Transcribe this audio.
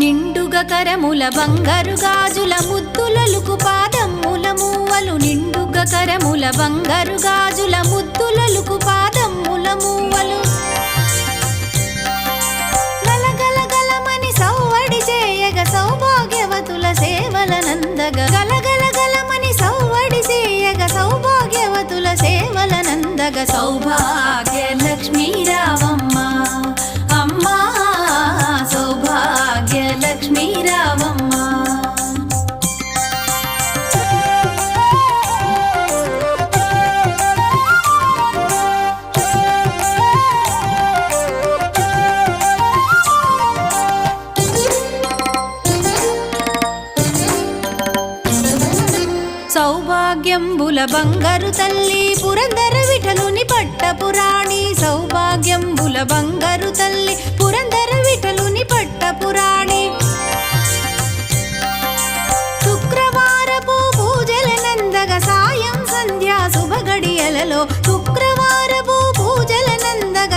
నిండుగా కరముల బంగారు గాజుల ముద్దులలుకు పాదమ్ముల మూవలు నిండుగా కరముల బంగారు గాజుల ముద్దులలుకు పాదమ్ముల మూవలు గలగల గలమని సౌవడి చేయగ సౌభాగ్యవతుల సేవలనందగ గలగల గలమని సౌవడి చేయగ సౌభాగ్యవతుల సేవలనందగ సౌభాగ్య లక్ష్మీ రావమ్మ అమ్మా సౌభాగ్య లక్ష్మీ రావమ్మ సౌభాగ్యంబుల బంగారు తల్లి పురందర విఠలుని పట్టపురాణి సౌభాగ్యంబుల బంగారు తల్లి పురందర విఠలుని పట్టపురాణి శుక్రవారపు పూజల నందగ సాయం సంధ్యా శుభ గడియలలో శుక్రవారపు పూజల నందగ